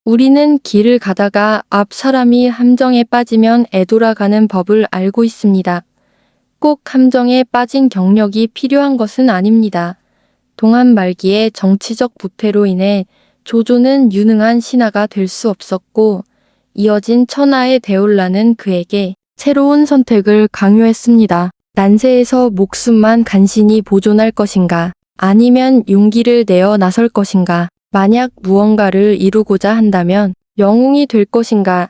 우리는 길을 가다가 앞 사람이 함정에 빠지면 애돌아가는 법을 알고 있습니다. 꼭 함정에 빠진 경력이 필요한 것은 아닙니다. 동안 말기의 정치적 부패로 인해 조조는 유능한 신하가 될 수 없었고 이어진 천하의 대혼란은 그에게 새로운 선택을 강요했습니다. 난세에서 목숨만 간신히 보존할 것인가, 아니면 용기를 내어 나설 것인가, 만약 무언가를 이루고자 한다면 영웅이 될 것인가,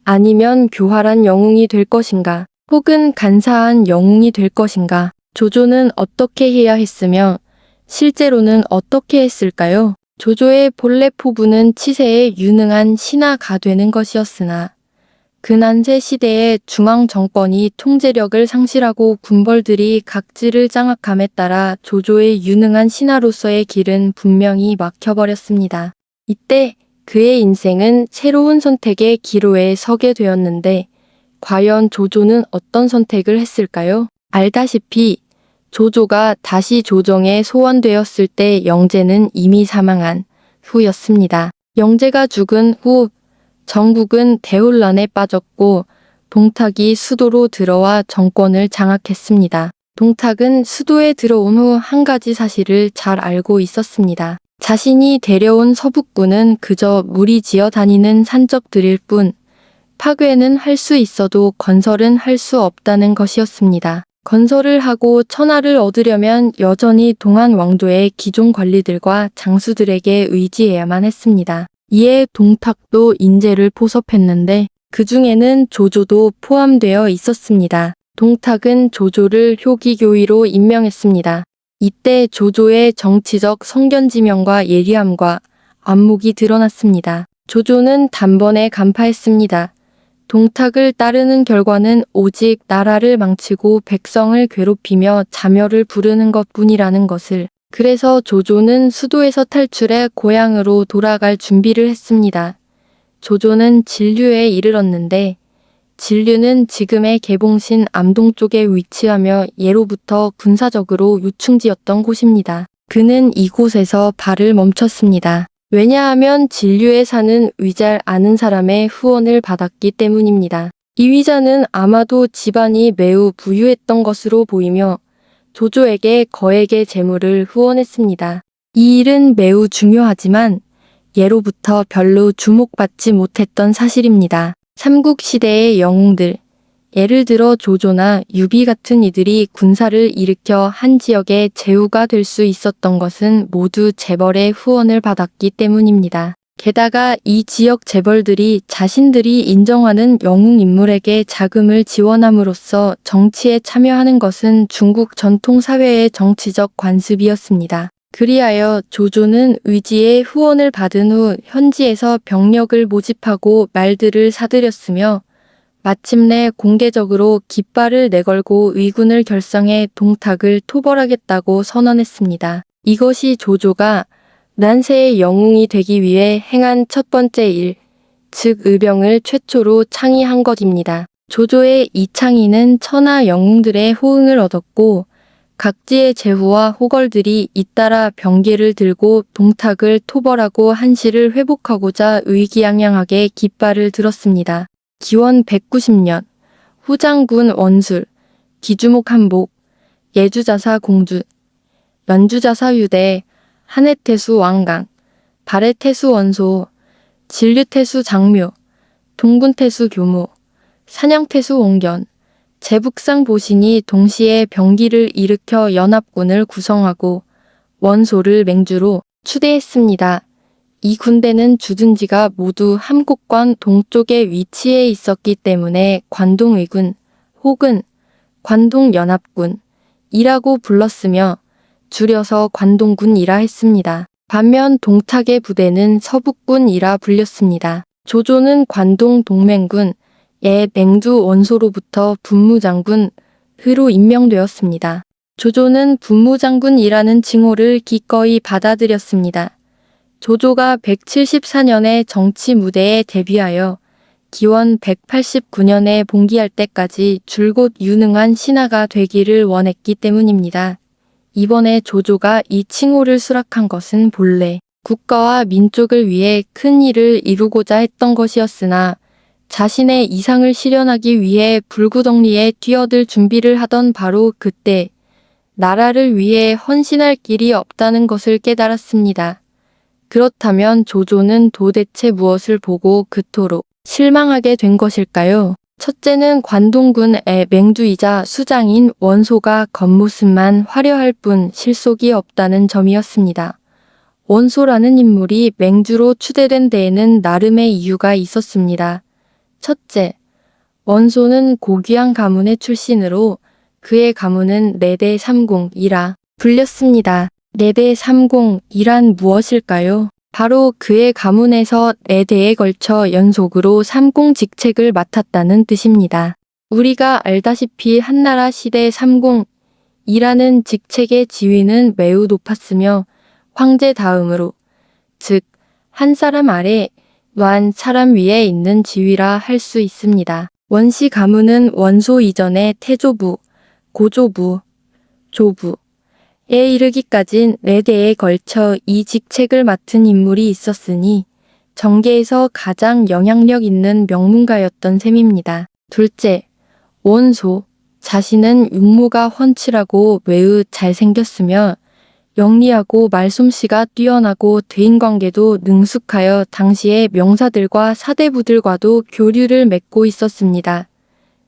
아니면 교활한 영웅이 될 것인가, 혹은 간사한 영웅이 될 것인가. 조조는 어떻게 해야 했으며 실제로는 어떻게 했을까요? 조조의 본래 포부는 치세에 유능한 신하가 되는 것이었으나 근한세 시대의 중앙 정권이 통제력을 상실하고 군벌들이 각지를 장악함에 따라 조조의 유능한 신하로서의 길은 분명히 막혀버렸습니다. 이때 그의 인생은 새로운 선택의 기로에 서게 되었는데 과연 조조는 어떤 선택을 했을까요? 알다시피 조조가 다시 조정에 소환되었을 때 영제는 이미 사망한 후였습니다. 영제가 죽은 후 정국은 대혼란에 빠졌고 동탁이 수도로 들어와 정권을 장악했습니다. 동탁은 수도에 들어온 후 한 가지 사실을 잘 알고 있었습니다. 자신이 데려온 서북군은 그저 무리지어 다니는 산적들일 뿐 파괴는 할 수 있어도 건설은 할 수 없다는 것이었습니다. 건설을 하고 천하를 얻으려면 여전히 동한 왕조의 기존 관리들과 장수들에게 의지해야만 했습니다. 이에 동탁도 인재를 포섭했는데 그 중에는 조조도 포함되어 있었습니다. 동탁은 조조를 효기교의로 임명했습니다. 이때 조조의 정치적 성견지명과 예리함과 안목이 드러났습니다. 조조는 단번에 간파했습니다. 동탁을 따르는 결과는 오직 나라를 망치고 백성을 괴롭히며 자멸을 부르는 것뿐이라는 것을. 그래서 조조는 수도에서 탈출해 고향으로 돌아갈 준비를 했습니다. 조조는 진류에 이르렀는데 진류는 지금의 개봉신 암동 쪽에 위치하며 예로부터 군사적으로 요충지였던 곳입니다. 그는 이곳에서 발을 멈췄습니다. 왜냐하면 진류에 사는 위잘 아는 사람의 후원을 받았기 때문입니다. 이 위자는 아마도 집안이 매우 부유했던 것으로 보이며 조조에게 거액의 재물을 후원했습니다. 이 일은 매우 중요하지만 예로부터 별로 주목받지 못했던 사실입니다. 삼국시대의 영웅들, 예를 들어 조조나 유비 같은 이들이 군사를 일으켜 한 지역의 제후가 될 수 있었던 것은 모두 재벌의 후원을 받았기 때문입니다. 게다가 이 지역 재벌들이 자신들이 인정하는 영웅 인물에게 자금을 지원함으로써 정치에 참여하는 것은 중국 전통 사회의 정치적 관습이었습니다. 그리하여 조조는 위지의 후원을 받은 후 현지에서 병력을 모집하고 말들을 사들였으며 마침내 공개적으로 깃발을 내걸고 위군을 결성해 동탁을 토벌하겠다고 선언했습니다. 이것이 조조가 난세의 영웅이 되기 위해 행한 첫 번째 일, 즉 의병을 최초로 창의한 것입니다. 조조의 이 창의는 천하 영웅들의 호응을 얻었고 각지의 제후와 호걸들이 잇따라 병기를 들고 동탁을 토벌하고 한시를 회복하고자 의기양양하게 깃발을 들었습니다. 기원 190년, 후장군 원술, 기주목 한복, 예주자사 공주, 연주자사 유대, 한해태수 왕강, 발해태수 원소, 진류태수 장묘, 동군태수 교무, 산양태수 옹견, 제북상 보신이 동시에 병기를 일으켜 연합군을 구성하고 원소를 맹주로 추대했습니다. 이 군대는 주둔지가 모두 함곡관 동쪽에 위치해 있었기 때문에 관동의군 혹은 관동연합군이라고 불렀으며 줄여서 관동군이라 했습니다. 반면 동탁의 부대는 서북군이라 불렸습니다. 조조는 관동 동맹군의 맹주 원소로부터 분무장군으로 임명되었습니다. 조조는 분무장군이라는 칭호를 기꺼이 받아들였습니다. 조조가 174년에 정치 무대에 데뷔하여 기원 189년에 봉기할 때까지 줄곧 유능한 신하가 되기를 원했기 때문입니다. 이번에 조조가 이 칭호를 수락한 것은 본래 국가와 민족을 위해 큰 일을 이루고자 했던 것이었으나 자신의 이상을 실현하기 위해 불구덩리에 뛰어들 준비를 하던 바로 그때 나라를 위해 헌신할 길이 없다는 것을 깨달았습니다. 그렇다면 조조는 도대체 무엇을 보고 그토록 실망하게 된 것일까요? 첫째는 관동군의 맹주이자 수장인 원소가 겉모습만 화려할 뿐 실속이 없다는 점이었습니다. 원소라는 인물이 맹주로 추대된 데에는 나름의 이유가 있었습니다. 첫째, 원소는 고귀한 가문의 출신으로 그의 가문은 내대 삼공이라 불렸습니다. 내대 삼공이란 무엇일까요? 바로 그의 가문에서 4대에 걸쳐 연속으로 삼공 직책을 맡았다는 뜻입니다. 우리가 알다시피 한나라 시대 삼공이라는 직책의 지위는 매우 높았으며 황제 다음으로, 즉 한 사람 아래 만 사람 위에 있는 지위라 할 수 있습니다. 원시 가문은 원소 이전에 태조부, 고조부, 조부, 에 이르기까진 4대에 걸쳐 이 직책을 맡은 인물이 있었으니 정계에서 가장 영향력 있는 명문가였던 셈입니다. 둘째, 원소 자신은 육모가 훤칠하고 매우 잘생겼으며 영리하고 말솜씨가 뛰어나고 대인관계도 능숙하여 당시의 명사들과 사대부들과도 교류를 맺고 있었습니다.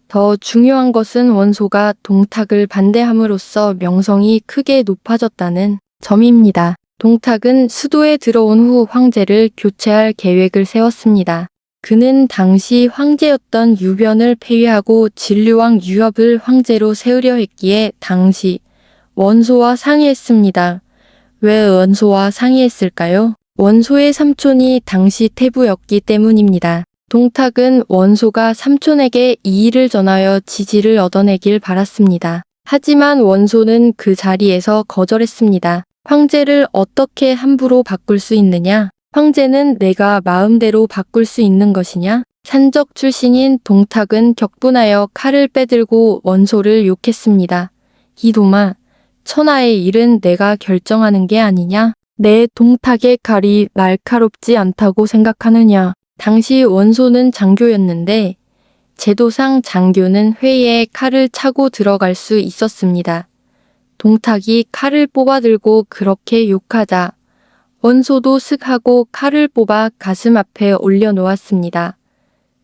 더 중요한 것은 원소가 동탁을 반대함으로써 명성이 크게 높아졌다는 점입니다. 동탁은 수도에 들어온 후 황제를 교체할 계획을 세웠습니다. 그는 당시 황제였던 유변을 폐위하고 진류왕 유협을 황제로 세우려 했기에 당시 원소와 상의했습니다. 왜 원소와 상의했을까요? 원소의 삼촌이 당시 태부였기 때문입니다. 동탁은 원소가 삼촌에게 이 일을 전하여 지지를 얻어내길 바랐습니다. 하지만 원소는 그 자리에서 거절했습니다. 황제를 어떻게 함부로 바꿀 수 있느냐? 황제는 내가 마음대로 바꿀 수 있는 것이냐? 산적 출신인 동탁은 격분하여 칼을 빼들고 원소를 욕했습니다. 이놈아, 천하의 일은 내가 결정하는 게 아니냐? 내 동탁의 칼이 날카롭지 않다고 생각하느냐? 당시 원소는 장교였는데 제도상 장교는 회의에 칼을 차고 들어갈 수 있었습니다. 동탁이 칼을 뽑아들고 그렇게 욕하자 원소도 슥하고 칼을 뽑아 가슴 앞에 올려놓았습니다.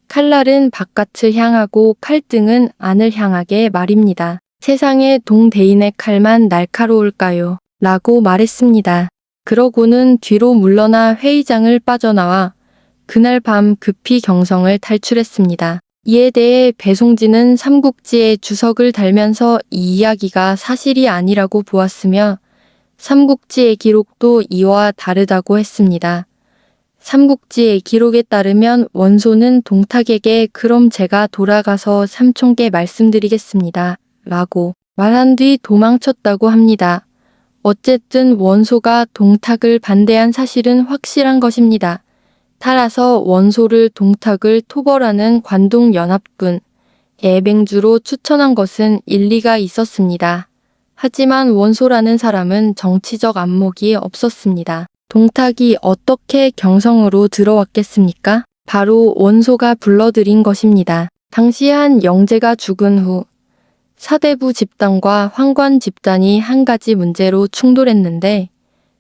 칼날은 바깥을 향하고 칼등은 안을 향하게 말입니다. 세상에 동대인의 칼만 날카로울까요? 라고 말했습니다. 그러고는 뒤로 물러나 회의장을 빠져나와 그날 밤 급히 경성을 탈출했습니다. 이에 대해 배송진은 삼국지에 주석을 달면서 이 이야기가 사실이 아니라고 보았으며 삼국지의 기록도 이와 다르다고 했습니다. 삼국지의 기록에 따르면 원소는 동탁에게 그럼 제가 돌아가서 삼촌께 말씀드리겠습니다. 라고 말한 뒤 도망쳤다고 합니다. 어쨌든 원소가 동탁을 반대한 사실은 확실한 것입니다. 따라서 원소를 동탁을 토벌하는 관동연합군 애맹주로 추천한 것은 일리가 있었습니다. 하지만 원소라는 사람은 정치적 안목이 없었습니다. 동탁이 어떻게 경성으로 들어왔겠습니까? 바로 원소가 불러들인 것입니다. 당시 한 영제가 죽은 후 사대부 집단과 황관 집단이 한 가지 문제로 충돌했는데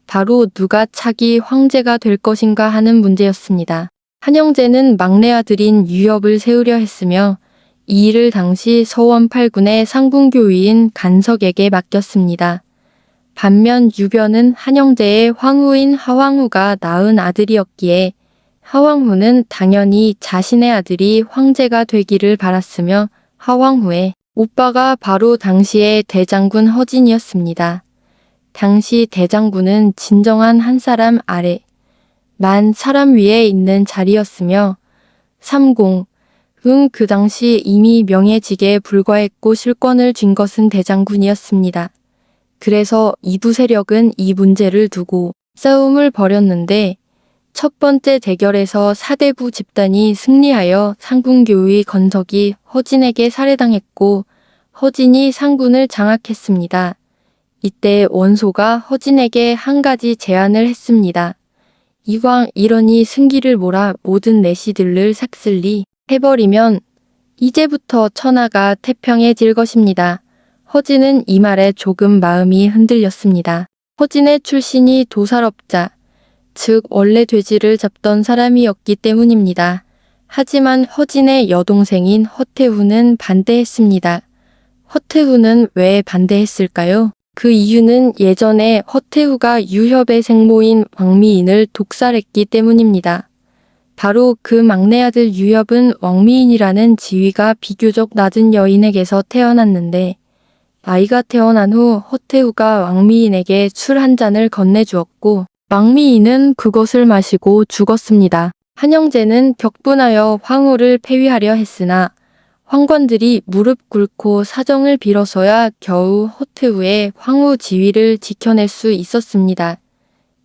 바로 누가 차기 황제가 될 것인가 하는 문제였습니다. 한영제는 막내 아들인 유협을 세우려 했으며 이 일을 당시 서원 8군의 상군교위인 간석에게 맡겼습니다. 반면 유변은 한영제의 황후인 하왕후가 낳은 아들이었기에 하왕후는 당연히 자신의 아들이 황제가 되기를 바랐으며 하왕후의 오빠가 바로 당시의 대장군 허진이었습니다. 당시 대장군은 진정한 한 사람 아래, 만 사람 위에 있는 자리였으며 삼공은 그 당시 이미 명예직에 불과했고 실권을 쥔 것은 대장군이었습니다. 그래서 이두 세력은 이 문제를 두고 싸움을 벌였는데 첫 번째 대결에서 사대부 집단이 승리하여 상군교의 건석이 허진에게 살해당했고 허진이 상군을 장악했습니다. 이때 원소가 허진에게 한 가지 제안을 했습니다. 이왕 이러니 승기를 몰아 모든 내시들을 삭슬리 해버리면 이제부터 천하가 태평해질 것입니다. 허진은 이 말에 조금 마음이 흔들렸습니다. 허진의 출신이 도살업자, 즉 원래 돼지를 잡던 사람이었기 때문입니다. 하지만 허진의 여동생인 허태후는 반대했습니다. 허태후는 왜 반대했을까요? 그 이유는 예전에 허태후가 유협의 생모인 왕미인을 독살했기 때문입니다. 바로 그 막내 아들 유협은 왕미인이라는 지위가 비교적 낮은 여인에게서 태어났는데 아이가 태어난 후 허태후가 왕미인에게 술 한 잔을 건네주었고 왕미인은 그것을 마시고 죽었습니다. 한영제는 격분하여 황후를 폐위하려 했으나 황관들이 무릎 꿇고 사정을 빌어서야 겨우 허태후의 황후 지위를 지켜낼 수 있었습니다.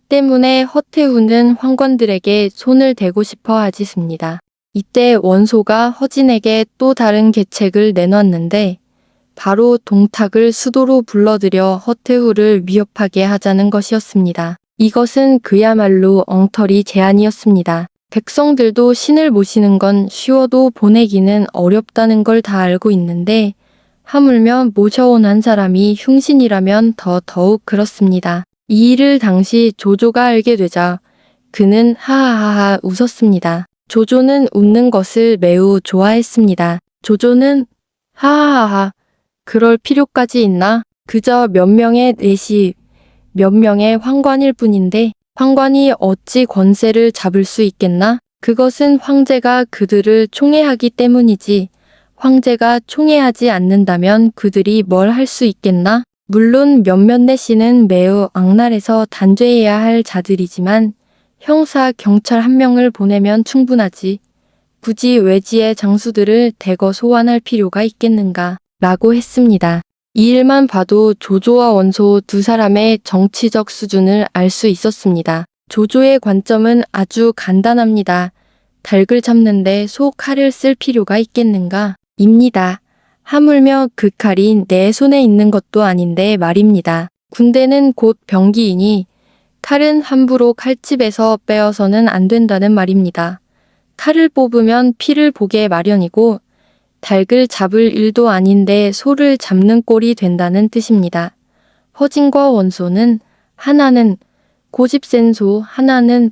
때문에 허태후는 황관들에게 손을 대고 싶어 하지습니다. 이때 원소가 허진에게 또 다른 계책을 내놨는데 바로 동탁을 수도로 불러들여 허태후를 위협하게 하자는 것이었습니다. 이것은 그야말로 엉터리 제안이었습니다. 백성들도 신을 모시는 건 쉬워도 보내기는 어렵다는 걸 다 알고 있는데 하물며 모셔온 한 사람이 흉신이라면 더욱 그렇습니다. 이 일을 당시 조조가 알게 되자 그는 하하하하 웃었습니다. 조조는 웃는 것을 매우 좋아했습니다. 조조는 하하하하 그럴 필요까지 있나? 그저 몇 명의 내시, 몇 명의 황관일 뿐인데 황관이 어찌 권세를 잡을 수 있겠나? 그것은 황제가 그들을 총애하기 때문이지 황제가 총애하지 않는다면 그들이 뭘 할 수 있겠나? 물론 몇몇 내시는 매우 악랄해서 단죄해야 할 자들이지만 형사, 경찰 한 명을 보내면 충분하지. 굳이 외지의 장수들을 대거 소환할 필요가 있겠는가? 라고 했습니다. 이 일만 봐도 조조와 원소 두 사람의 정치적 수준을 알 수 있었습니다. 조조의 관점은 아주 간단합니다. 닭을 잡는데 소 칼을 쓸 필요가 있겠는가? 입니다. 하물며 그 칼이 내 손에 있는 것도 아닌데 말입니다. 군대는 곧 병기이니 칼은 함부로 칼집에서 빼어서는 안 된다는 말입니다. 칼을 뽑으면 피를 보게 마련이고 닭을 잡을 일도 아닌데 소를 잡는 꼴이 된다는 뜻입니다. 허진과 원소는 하나는 고집센 소, 하나는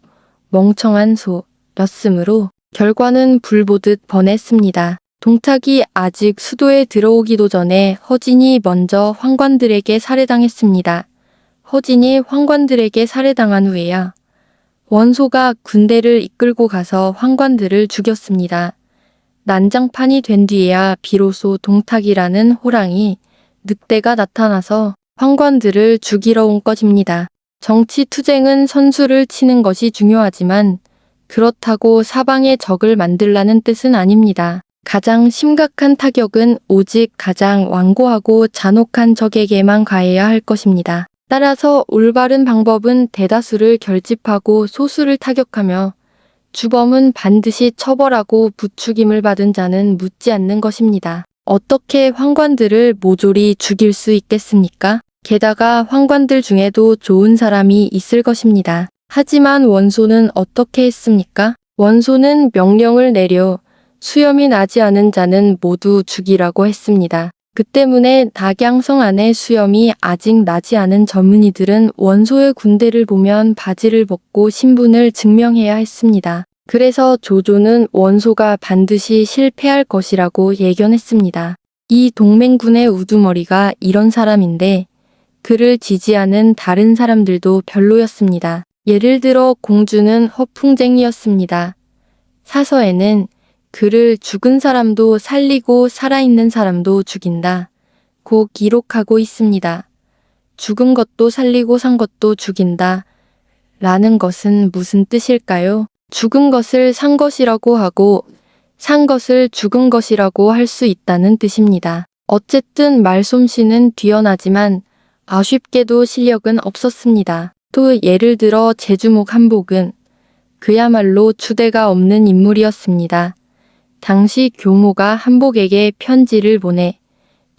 멍청한 소였으므로 결과는 불보듯 뻔했습니다. 동탁이 아직 수도에 들어오기도 전에 허진이 먼저 황관들에게 살해당했습니다. 허진이 황관들에게 살해당한 후에야 원소가 군대를 이끌고 가서 황관들을 죽였습니다. 난장판이 된 뒤에야 비로소 동탁이라는 호랑이, 늑대가 나타나서 황관들을 죽이러 온 것입니다. 정치 투쟁은 선수를 치는 것이 중요하지만 그렇다고 사방의 적을 만들라는 뜻은 아닙니다. 가장 심각한 타격은 오직 가장 완고하고 잔혹한 적에게만 가해야 할 것입니다. 따라서 올바른 방법은 대다수를 결집하고 소수를 타격하며 주범은 반드시 처벌하고 부추김을 받은 자는 묻지 않는 것입니다. 어떻게 황관들을 모조리 죽일 수 있겠습니까? 게다가 황관들 중에도 좋은 사람이 있을 것입니다. 하지만 원소는 어떻게 했습니까? 원소는 명령을 내려 수염이 나지 않은 자는 모두 죽이라고 했습니다. 그 때문에 낙양성 안에 수염이 아직 나지 않은 젊은이들은 원소의 군대를 보면 바지를 벗고 신분을 증명해야 했습니다. 그래서 조조는 원소가 반드시 실패할 것이라고 예견했습니다. 이 동맹군의 우두머리가 이런 사람인데 그를 지지하는 다른 사람들도 별로였습니다. 예를 들어 공주는 허풍쟁이였습니다. 사서에는 그를 죽은 사람도 살리고 살아있는 사람도 죽인다 고 기록하고 있습니다. 죽은 것도 살리고 산 것도 죽인다 라는 것은 무슨 뜻일까요? 죽은 것을 산 것이라고 하고 산 것을 죽은 것이라고 할 수 있다는 뜻입니다. 어쨌든 말솜씨는 뛰어나지만 아쉽게도 실력은 없었습니다. 또 예를 들어 제주목 한복은 그야말로 주대가 없는 인물이었습니다. 당시 교모가 한복에게 편지를 보내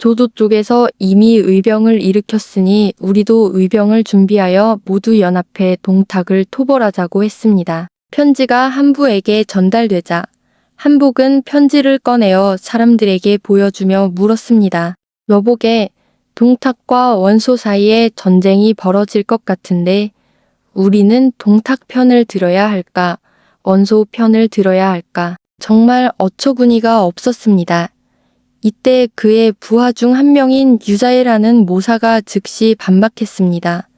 조조 쪽에서 이미 의병을 일으켰으니 우리도 의병을 준비하여 모두 연합해 동탁을 토벌하자고 했습니다. 편지가 한부에게 전달되자 한복은 편지를 꺼내어 사람들에게 보여주며 물었습니다. 여보게, 동탁과 원소 사이에 전쟁이 벌어질 것 같은데 우리는 동탁 편을 들어야 할까, 원소 편을 들어야 할까? 정말 어처구니가 없었습니다. 이때 그의 부하 중 한 명인 유자애라는 모사가 즉시 반박했습니다.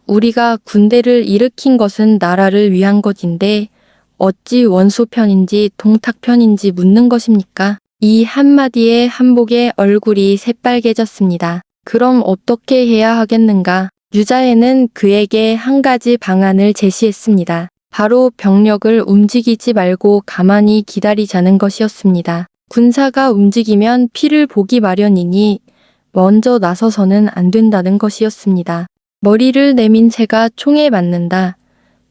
우리가 군대를 일으킨 것은 나라를 위한 것인데 어찌 원소 편인지 동탁 편인지 묻는 것입니까? 이 한마디에 한복의 얼굴이 새빨개졌습니다. 그럼 어떻게 해야 하겠는가? 유자애는 그에게 한 가지 방안을 제시했습니다. 바로 병력을 움직이지 말고 가만히 기다리자는 것이었습니다. 군사가 움직이면 피를 보기 마련이니 먼저 나서서는 안 된다는 것이었습니다. 머리를 내민 새가 총에 맞는다.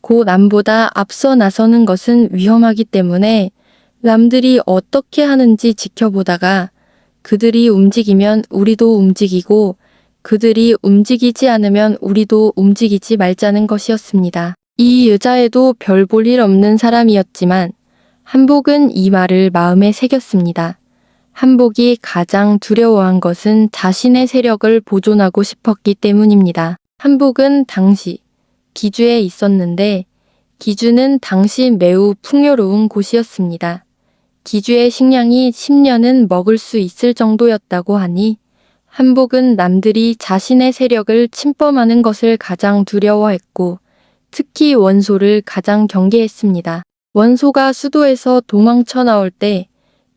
고 남보다 앞서 나서는 것은 위험하기 때문에 남들이 어떻게 하는지 지켜보다가 그들이 움직이면 우리도 움직이고 그들이 움직이지 않으면 우리도 움직이지 말자는 것이었습니다. 이 여자애도 별 볼 일 없는 사람이었지만 한복은 이 말을 마음에 새겼습니다. 한복이 가장 두려워한 것은 자신의 세력을 보존하고 싶었기 때문입니다. 한복은 당시 기주에 있었는데 기주는 당시 매우 풍요로운 곳이었습니다. 기주의 식량이 10년은 먹을 수 있을 정도였다고 하니 한복은 남들이 자신의 세력을 침범하는 것을 가장 두려워했고 특히 원소를 가장 경계했습니다. 원소가 수도에서 도망쳐 나올 때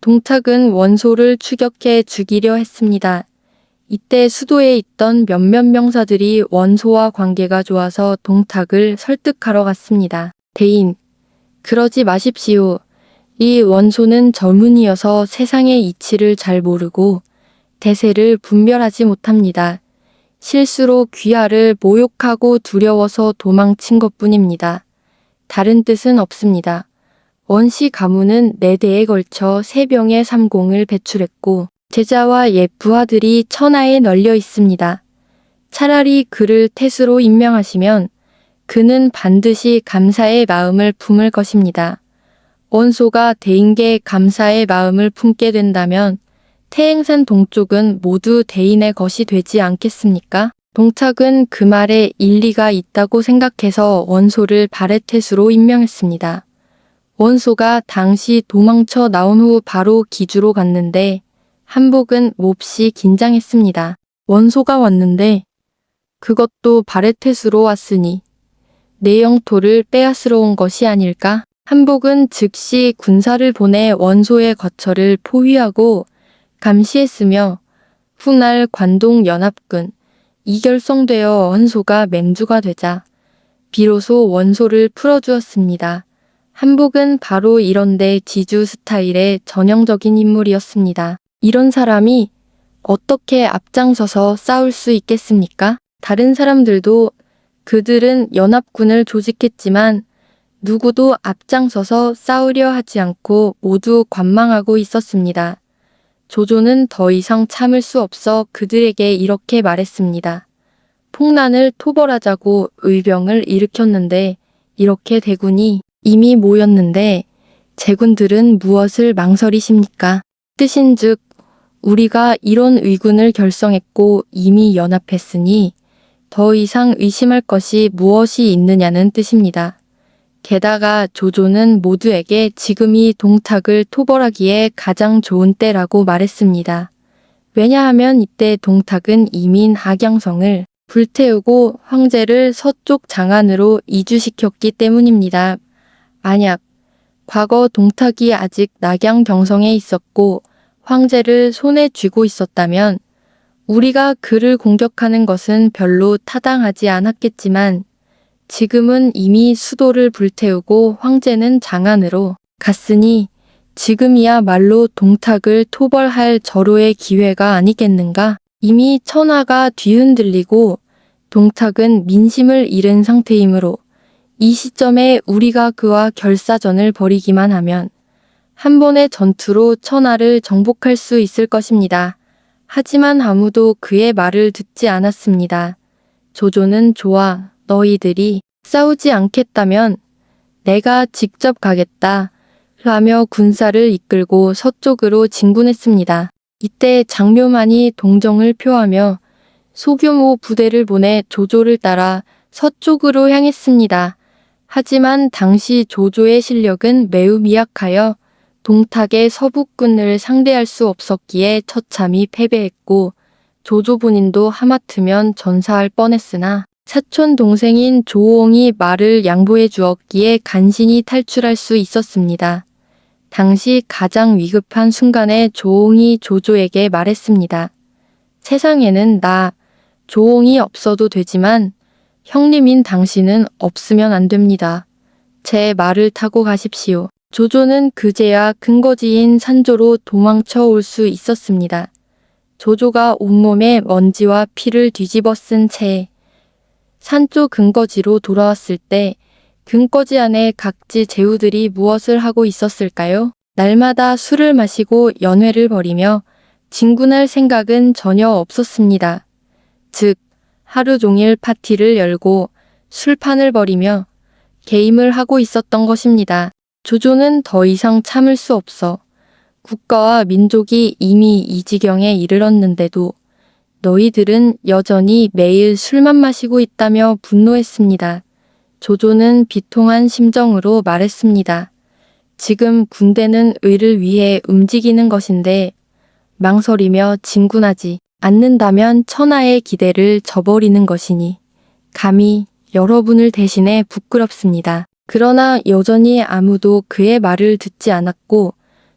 동탁은 원소를 추격해 죽이려 했습니다. 이때 수도에 있던 몇몇 명사들이 원소와 관계가 좋아서 동탁을 설득하러 갔습니다. 대인, 그러지 마십시오. 이 원소는 젊은이여서 세상의 이치를 잘 모르고 대세를 분별하지 못합니다. 실수로 귀하를 모욕하고 두려워서 도망친 것뿐입니다. 다른 뜻은 없습니다. 원시 가문은 4대에 걸쳐 3병의 삼공을 배출했고 제자와 옛 부하들이 천하에 널려 있습니다. 차라리 그를 태수로 임명하시면 그는 반드시 감사의 마음을 품을 것입니다. 원소가 대인께 감사의 마음을 품게 된다면 태행산 동쪽은 모두 대인의 것이 되지 않겠습니까? 동탁은 그 말에 일리가 있다고 생각해서 원소를 발해태수로 임명했습니다. 원소가 당시 도망쳐 나온 후 바로 기주로 갔는데 한복은 몹시 긴장했습니다. 원소가 왔는데 그것도 발해태수로 왔으니 내 영토를 빼앗으러 온 것이 아닐까? 한복은 즉시 군사를 보내 원소의 거처를 포위하고 감시했으며 훗날 관동 연합군 이결성되어 원소가 맹주가 되자 비로소 원소를 풀어주었습니다. 한복은 바로 이런데 지주 스타일의 전형적인 인물이었습니다. 이런 사람이 어떻게 앞장서서 싸울 수 있겠습니까? 다른 사람들도 그들은 연합군을 조직했지만 누구도 앞장서서 싸우려 하지 않고 모두 관망하고 있었습니다. 조조는 더 이상 참을 수 없어 그들에게 이렇게 말했습니다. 풍란을 토벌하자고 의병을 일으켰는데 이렇게 대군이 이미 모였는데 제군들은 무엇을 망설이십니까? 뜻인즉 우리가 이런 의군을 결성했고 이미 연합했으니 더 이상 의심할 것이 무엇이 있느냐는 뜻입니다. 게다가 조조는 모두에게 지금이 동탁을 토벌하기에 가장 좋은 때라고 말했습니다. 왜냐하면 이때 동탁은 이미 학양성을 불태우고 황제를 서쪽 장안으로 이주시켰기 때문입니다. 만약 과거 동탁이 아직 낙양 경성에 있었고 황제를 손에 쥐고 있었다면 우리가 그를 공격하는 것은 별로 타당하지 않았겠지만 지금은 이미 수도를 불태우고 황제는 장안으로 갔으니 지금이야말로 동탁을 토벌할 절호의 기회가 아니겠는가? 이미 천하가 뒤흔들리고 동탁은 민심을 잃은 상태이므로 이 시점에 우리가 그와 결사전을 벌이기만 하면 한 번의 전투로 천하를 정복할 수 있을 것입니다. 하지만 아무도 그의 말을 듣지 않았습니다. 조조는 좋아, 너희들이 싸우지 않겠다면 내가 직접 가겠다 라며 군사를 이끌고 서쪽으로 진군했습니다. 이때 장묘만이 동정을 표하며 소규모 부대를 보내 조조를 따라 서쪽으로 향했습니다. 하지만 당시 조조의 실력은 매우 미약하여 동탁의 서북군을 상대할 수 없었기에 처참히 패배했고 조조 본인도 하마터면 전사할 뻔했으나 사촌 동생인 조옹이 말을 양보해 주었기에 간신히 탈출할 수 있었습니다. 당시 가장 위급한 순간에 조옹이 조조에게 말했습니다. 세상에는 나, 조옹이 없어도 되지만 형님인 당신은 없으면 안 됩니다. 제 말을 타고 가십시오. 조조는 그제야 근거지인 산조로 도망쳐 올 수 있었습니다. 조조가 온몸에 먼지와 피를 뒤집어 쓴 채 산조 근거지로 돌아왔을 때 근거지 안에 각지 제후들이 무엇을 하고 있었을까요? 날마다 술을 마시고 연회를 벌이며 진군할 생각은 전혀 없었습니다. 즉, 하루 종일 파티를 열고 술판을 벌이며 게임을 하고 있었던 것입니다. 조조는 더 이상 참을 수 없어 국가와 민족이 이미 이 지경에 이르렀는데도 너희들은 여전히 매일 술만 마시고 있다며 분노했습니다. 조조는 비통한 심정으로 말했습니다. 지금 군대는 의를 위해 움직이는 것인데 망설이며 진군하지 않는다면 천하의 기대를 저버리는 것이니 감히 여러분을 대신해 부끄럽습니다. 그러나 여전히 아무도 그의 말을 듣지 않았고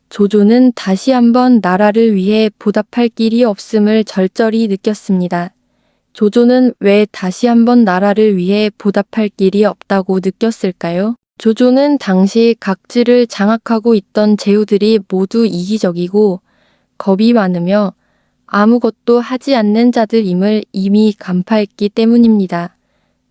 조조는 다시 한번 나라를 위해 보답할 길이 없음을 절절히 느꼈습니다. 조조는 왜 다시 한번 나라를 위해 보답할 길이 없다고 느꼈을까요? 조조는 당시 각지를 장악하고 있던 제후들이 모두 이기적이고 겁이 많으며 아무것도 하지 않는 자들임을 이미 간파했기 때문입니다.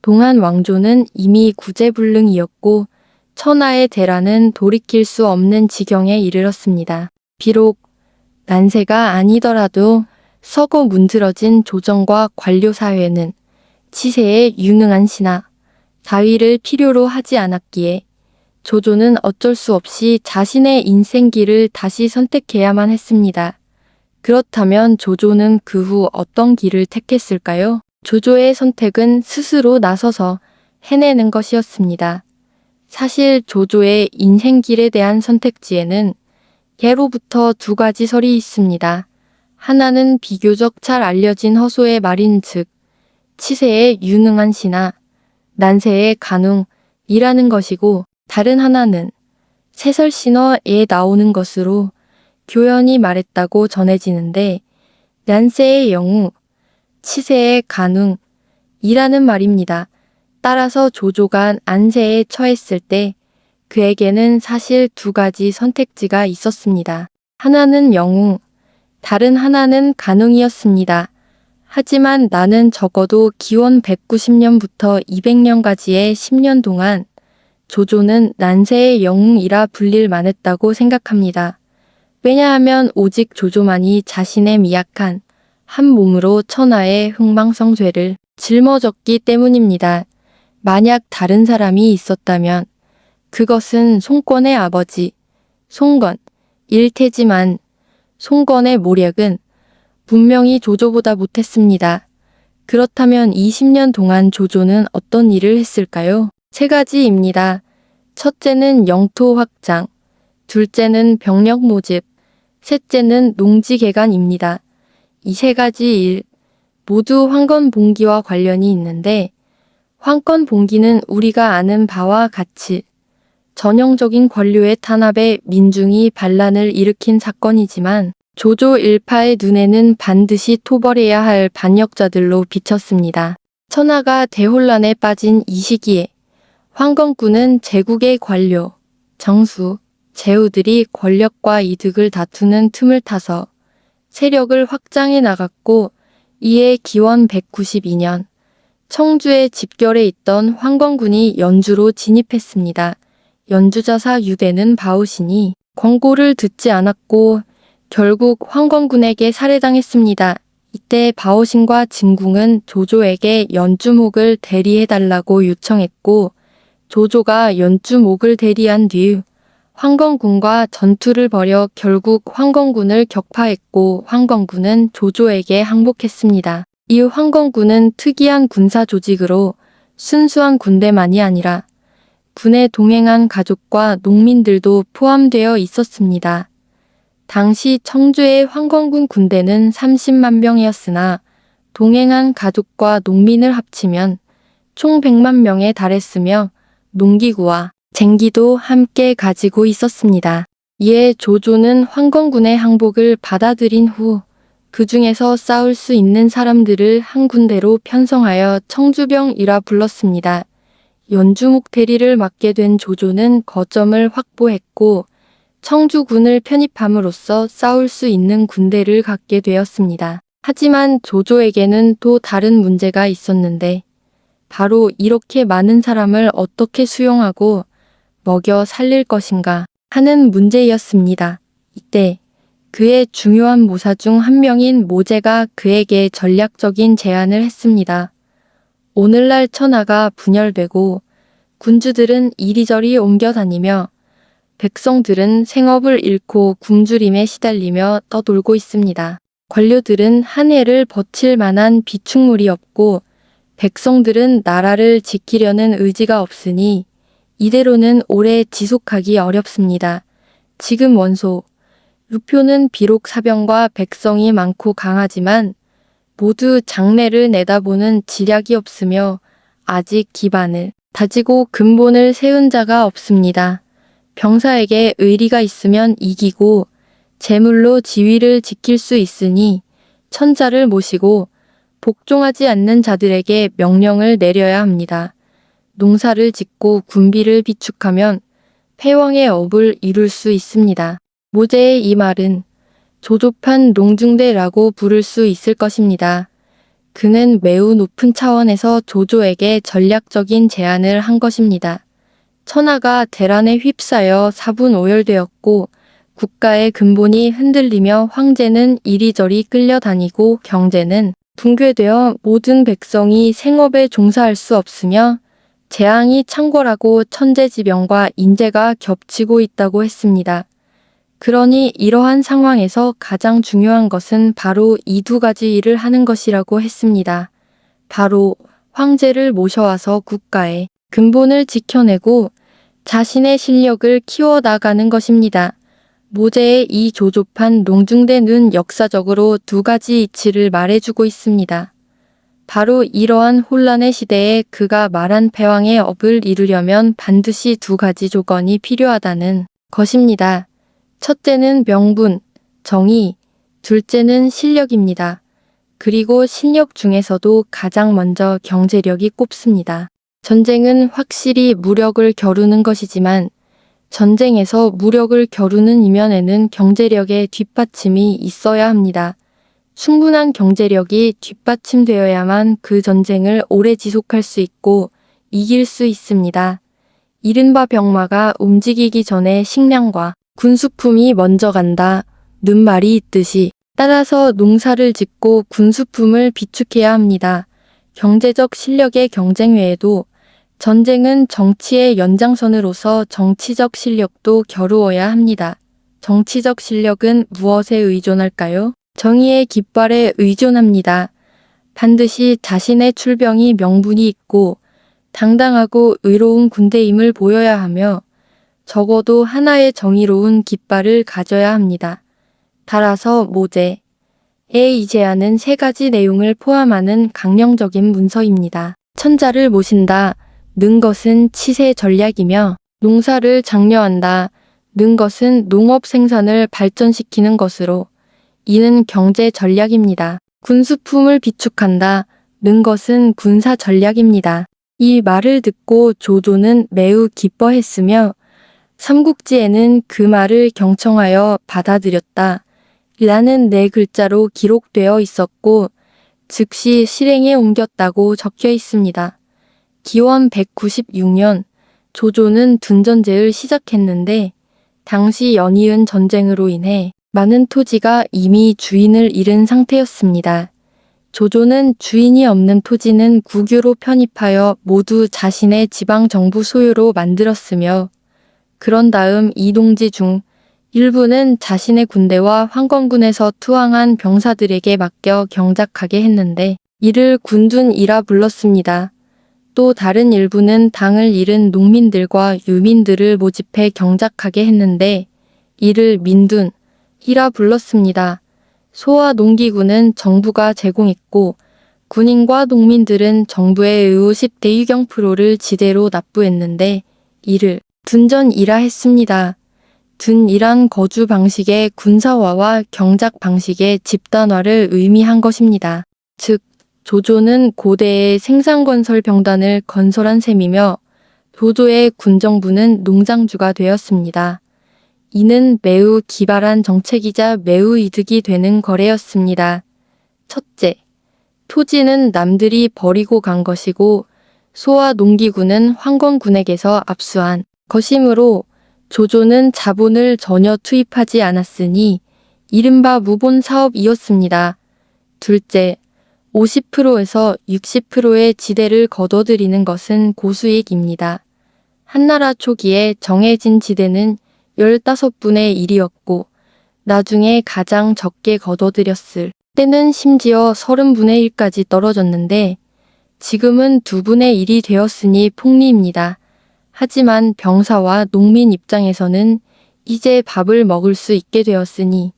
동한 왕조는 이미 구제불능이었고 천하의 대란은 돌이킬 수 없는 지경에 이르렀습니다. 비록 난세가 아니더라도 서거 문드러진 조정과 관료사회는 치세에 유능한 신하, 다위를 필요로 하지 않았기에 조조는 어쩔 수 없이 자신의 인생길을 다시 선택해야만 했습니다. 그렇다면 조조는 그 후 어떤 길을 택했을까요? 조조의 선택은 스스로 나서서 해내는 것이었습니다. 사실 조조의 인생길에 대한 선택지에는 예로부터 두 가지 설이 있습니다. 하나는 비교적 잘 알려진 허소의 말인즉 치세에 유능한 신하, 난세의 간웅이라는 것이고 다른 하나는 세설신어에 나오는 것으로 교연이 말했다고 전해지는데 난세의 영우, 치세의 간웅이라는 말입니다. 따라서 조조가 안세에 처했을 때 그에게는 사실 두 가지 선택지가 있었습니다. 하나는 영웅, 다른 하나는 간웅이었습니다. 하지만 나는 적어도 기원 190년부터 200년까지의 10년 동안 조조는 난세의 영웅이라 불릴 만했다고 생각합니다. 왜냐하면 오직 조조만이 자신의 미약한 한 몸으로 천하의 흥망성쇠를 짊어졌기 때문입니다. 만약 다른 사람이 있었다면 그것은 송권의 아버지, 송건일 테지만 송건의 모략은 분명히 조조보다 못했습니다. 그렇다면 20년 동안 조조는 어떤 일을 했을까요? 세 가지입니다. 첫째는 영토 확장, 둘째는 병력 모집, 셋째는 농지 개간입니다. 이 세 가지 일 모두 황건봉기와 관련이 있는데 황건봉기는 우리가 아는 바와 같이 전형적인 권료의 탄압에 민중이 반란을 일으킨 사건이지만 조조 일파의 눈에는 반드시 토벌해야 할 반역자들로 비쳤습니다. 천하가 대혼란에 빠진 이 시기에 황건군은 제국의 관료, 정수, 제후들이 권력과 이득을 다투는 틈을 타서 세력을 확장해 나갔고 이에 기원 192년 청주에 집결해 있던 황건군이 연주로 진입했습니다. 연주자사 유대는 바우신이 권고를 듣지 않았고 결국 황건군에게 살해당했습니다. 이때 바오신과 진궁은 조조에게 연주목을 대리해달라고 요청했고 조조가 연주목을 대리한 뒤 황건군과 전투를 벌여 결국 황건군을 격파했고 황건군은 조조에게 항복했습니다. 이 황건군은 특이한 군사 조직으로 순수한 군대만이 아니라 군에 동행한 가족과 농민들도 포함되어 있었습니다. 당시 청주의 황건군 군대는 30만 명이었으나 동행한 가족과 농민을 합치면 총 100만 명에 달했으며 농기구와 쟁기도 함께 가지고 있었습니다. 이에 조조는 황건군의 항복을 받아들인 후 그 중에서 싸울 수 있는 사람들을 한 군데로 편성하여 청주병이라 불렀습니다. 연주목 대리를 맡게 된 조조는 거점을 확보했고 청주군을 편입함으로써 싸울 수 있는 군대를 갖게 되었습니다. 하지만 조조에게는 또 다른 문제가 있었는데 바로 이렇게 많은 사람을 어떻게 수용하고 먹여 살릴 것인가 하는 문제였습니다. 이때 그의 중요한 모사 중 한 명인 모제가 그에게 전략적인 제안을 했습니다. 오늘날 천하가 분열되고 군주들은 이리저리 옮겨 다니며 백성들은 생업을 잃고 굶주림에 시달리며 떠돌고 있습니다. 관료들은 한 해를 버틸 만한 비축물이 없고 백성들은 나라를 지키려는 의지가 없으니 이대로는 오래 지속하기 어렵습니다. 지금 원소, 루표는 비록 사병과 백성이 많고 강하지만 모두 장래를 내다보는 지략이 없으며 아직 기반을 다지고 근본을 세운 자가 없습니다. 병사에게 의리가 있으면 이기고 재물로 지위를 지킬 수 있으니 천자를 모시고 복종하지 않는 자들에게 명령을 내려야 합니다. 농사를 짓고 군비를 비축하면 패왕의 업을 이룰 수 있습니다. 모제의 이 말은 조조판 농중대라고 부를 수 있을 것입니다. 그는 매우 높은 차원에서 조조에게 전략적인 제안을 한 것입니다. 천하가 대란에 휩싸여 사분오열되었고 국가의 근본이 흔들리며 황제는 이리저리 끌려다니고 경제는 붕괴되어 모든 백성이 생업에 종사할 수 없으며 재앙이 창궐하고 천재지변과 인재가 겹치고 있다고 했습니다. 그러니 이러한 상황에서 가장 중요한 것은 바로 이 두 가지 일을 하는 것이라고 했습니다. 바로 황제를 모셔와서 국가의 근본을 지켜내고 자신의 실력을 키워나가는 것입니다. 모제의 이 조조판 농중대는 역사적으로 두 가지 이치를 말해주고 있습니다. 바로 이러한 혼란의 시대에 그가 말한 패왕의 업을 이루려면 반드시 두 가지 조건이 필요하다는 것입니다. 첫째는 명분, 정의, 둘째는 실력입니다. 그리고 실력 중에서도 가장 먼저 경제력이 꼽습니다. 전쟁은 확실히 무력을 겨루는 것이지만 전쟁에서 무력을 겨루는 이면에는 경제력의 뒷받침이 있어야 합니다. 충분한 경제력이 뒷받침되어야만 그 전쟁을 오래 지속할 수 있고 이길 수 있습니다. 이른바 병마가 움직이기 전에 식량과 군수품이 먼저 간다 는 말이 있듯이 따라서 농사를 짓고 군수품을 비축해야 합니다. 경제적 실력의 경쟁 외에도 전쟁은 정치의 연장선으로서 정치적 실력도 겨루어야 합니다. 정치적 실력은 무엇에 의존할까요? 정의의 깃발에 의존합니다. 반드시 자신의 출병이 명분이 있고 당당하고 의로운 군대임을 보여야 하며 적어도 하나의 정의로운 깃발을 가져야 합니다. 따라서 모제의 이 제안은 세 가지 내용을 포함하는 강령적인 문서입니다. 천자를 모신다 는 것은 치세 전략이며 농사를 장려한다 는 것은 농업 생산을 발전시키는 것으로 이는 경제 전략입니다. 군수품을 비축한다 는 것은 군사 전략입니다. 이 말을 듣고 조조는 매우 기뻐했으며 삼국지에는 그 말을 경청하여 받아들였다 라는 네 글자로 기록되어 있었고 즉시 실행에 옮겼다고 적혀 있습니다. 기원 196년 조조는 둔전제를 시작했는데 당시 연이은 전쟁으로 인해 많은 토지가 이미 주인을 잃은 상태였습니다. 조조는 주인이 없는 토지는 국유로 편입하여 모두 자신의 지방정부 소유로 만들었으며 그런 다음 이 농지 중 일부는 자신의 군대와 황건군에서 투항한 병사들에게 맡겨 경작하게 했는데 이를 군둔이라 불렀습니다. 또 다른 일부는 당을 잃은 농민들과 유민들을 모집해 경작하게 했는데 이를 민둔이라 불렀습니다. 소와 농기구는 정부가 제공했고 군인과 농민들은 정부의 의무 10대 유경프로를 지대로 납부했는데 이를 둔전이라 했습니다. 둔이란 거주 방식의 군사화와 경작 방식의 집단화를 의미한 것입니다. 즉 조조는 고대의 생산건설 병단을 건설한 셈이며 조조의 군정부는 농장주가 되었습니다. 이는 매우 기발한 정책이자 매우 이득이 되는 거래였습니다. 첫째, 토지는 남들이 버리고 간 것이고 소와 농기구는 황건군에게서 압수한 것이므로 조조는 자본을 전혀 투입하지 않았으니 이른바 무본 사업이었습니다. 둘째, 50%에서 60%의 지대를 거둬들이는 것은 고수익입니다. 한나라 초기에 정해진 지대는 15분의 1이었고 나중에 가장 적게 거둬들였을 때는 심지어 30분의 1까지 떨어졌는데 지금은 2분의 1이 되었으니 폭리입니다. 하지만 병사와 농민 입장에서는 이제 밥을 먹을 수 있게 되었으니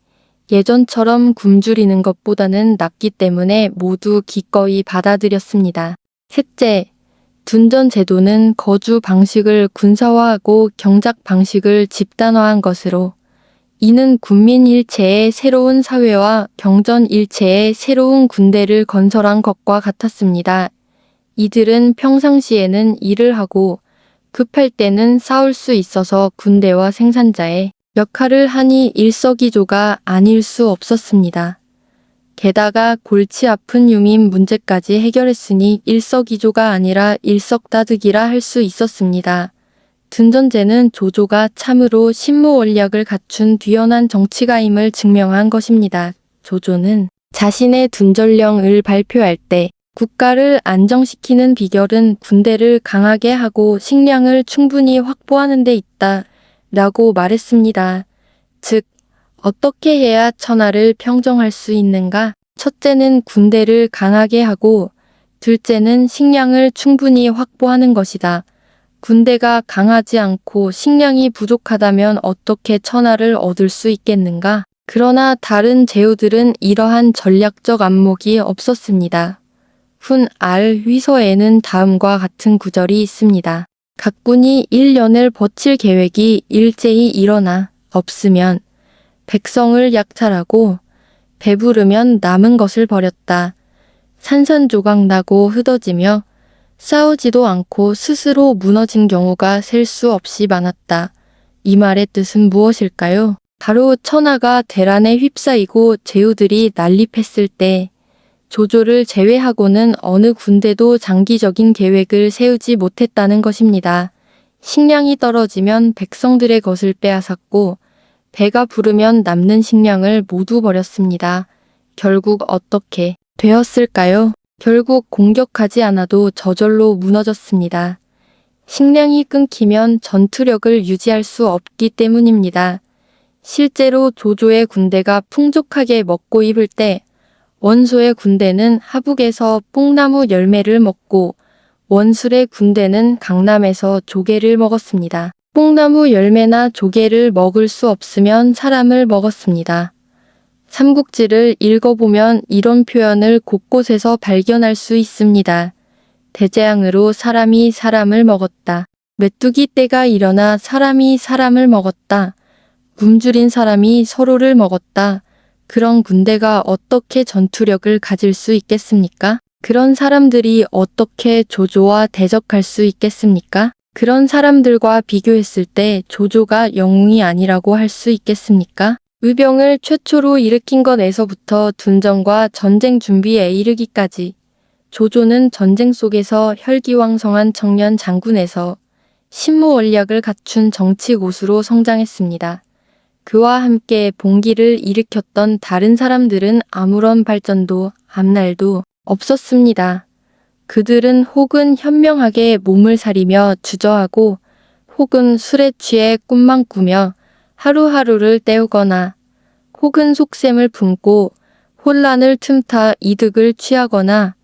예전처럼 굶주리는 것보다는 낫기 때문에 모두 기꺼이 받아들였습니다. 셋째, 둔전 제도는 거주 방식을 군사화하고 경작 방식을 집단화한 것으로 이는 군민 일체의 새로운 사회와 경전 일체의 새로운 군대를 건설한 것과 같았습니다. 이들은 평상시에는 일을 하고 급할 때는 싸울 수 있어서 군대와 생산자의 역할을 하니 일석이조가 아닐 수 없었습니다. 게다가 골치 아픈 유민 문제까지 해결했으니 일석이조가 아니라 일석다득이라 할 수 있었습니다. 둔전제는 조조가 참으로 신무원략을 갖춘 뛰어난 정치가임을 증명한 것입니다. 조조는 자신의 둔전령을 발표할 때 국가를 안정시키는 비결은 군대를 강하게 하고 식량을 충분히 확보하는 데 있다 라고 말했습니다. 즉, 어떻게 해야 천하를 평정할 수 있는가? 첫째는 군대를 강하게 하고 둘째는 식량을 충분히 확보하는 것이다. 군대가 강하지 않고 식량이 부족하다면 어떻게 천하를 얻을 수 있겠는가? 그러나 다른 제후들은 이러한 전략적 안목이 없었습니다. 훈알 휘서에는 다음과 같은 구절이 있습니다. 각군이 1년을 버틸 계획이 일제히 일어나 없으면 백성을 약탈하고 배부르면 남은 것을 버렸다. 산산조각 나고 흩어지며 싸우지도 않고 스스로 무너진 경우가 셀 수 없이 많았다. 이 말의 뜻은 무엇일까요? 바로 천하가 대란에 휩싸이고 제후들이 난립했을 때 조조를 제외하고는 어느 군대도 장기적인 계획을 세우지 못했다는 것입니다. 식량이 떨어지면 백성들의 것을 빼앗았고 배가 부르면 남는 식량을 모두 버렸습니다. 결국 어떻게 되었을까요? 결국 공격하지 않아도 저절로 무너졌습니다. 식량이 끊기면 전투력을 유지할 수 없기 때문입니다. 실제로 조조의 군대가 풍족하게 먹고 입을 때 원소의 군대는 하북에서 뽕나무 열매를 먹고 원술의 군대는 강남에서 조개를 먹었습니다. 뽕나무 열매나 조개를 먹을 수 없으면 사람을 먹었습니다. 삼국지를 읽어보면 이런 표현을 곳곳에서 발견할 수 있습니다. 대재앙으로 사람이 사람을 먹었다. 메뚜기 떼가 일어나 사람이 사람을 먹었다. 굶주린 사람이 서로를 먹었다. 그런 군대가 어떻게 전투력을 가질 수 있겠습니까? 그런 사람들이 어떻게 조조와 대적할 수 있겠습니까? 그런 사람들과 비교했을 때 조조가 영웅이 아니라고 할 수 있겠습니까? 의병을 최초로 일으킨 것에서부터 둔전과 전쟁 준비에 이르기까지 조조는 전쟁 속에서 혈기왕성한 청년 장군에서 신무원략을 갖춘 정치 고수로 성장했습니다. 그와 함께 봉기를 일으켰던 다른 사람들은 아무런 발전도 앞날도 없었습니다. 그들은 혹은 현명하게 몸을 사리며 주저하고 혹은 술에 취해 꿈만 꾸며 하루하루를 때우거나 혹은 속셈을 품고 혼란을 틈타 이득을 취하거나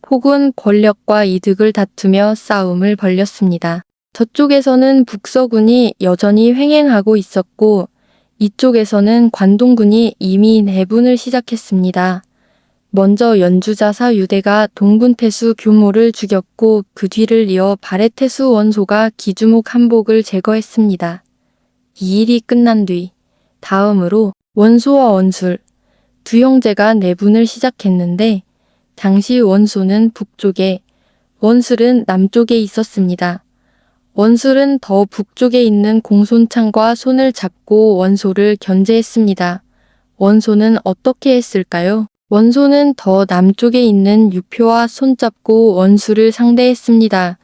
혹은 권력과 이득을 다투며 싸움을 벌였습니다. 저쪽에서는 북서군이 여전히 횡행하고 있었고 이쪽에서는 관동군이 이미 내분을 시작했습니다. 먼저 연주자사 유대가 동군태수 교모를 죽였고 그 뒤를 이어 바레태수 원소가 기주목 한복을 제거했습니다. 이 일이 끝난 뒤 다음으로 원소와 원술 두 형제가 내분을 시작했는데 당시 원소는 북쪽에 원술은 남쪽에 있었습니다. 원술은 더 북쪽에 있는 공손창과 손을 잡고 원소를 견제했습니다. 원소는 어떻게 했을까요? 원소는 더 남쪽에 있는 유표와 손잡고 원수를 상대했습니다.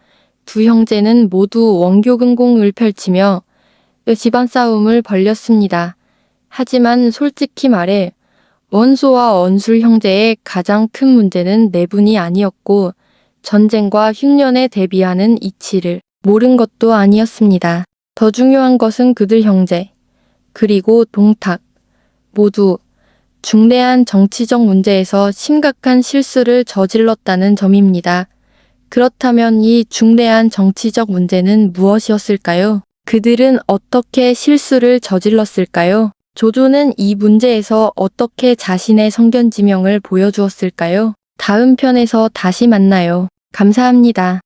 두 형제는 모두 원교근공을 펼치며 집안 싸움을 벌였습니다. 하지만 솔직히 말해 원소와 원술 형제의 가장 큰 문제는 내분이 아니었고 전쟁과 흉년에 대비하는 이치를 모른 것도 아니었습니다. 더 중요한 것은 그들 형제, 그리고 동탁 모두 중대한 정치적 문제에서 심각한 실수를 저질렀다는 점입니다. 그렇다면 이 중대한 정치적 문제는 무엇이었을까요? 그들은 어떻게 실수를 저질렀을까요? 조조는 이 문제에서 어떻게 자신의 성견지명을 보여주었을까요? 다음 편에서 다시 만나요. 감사합니다.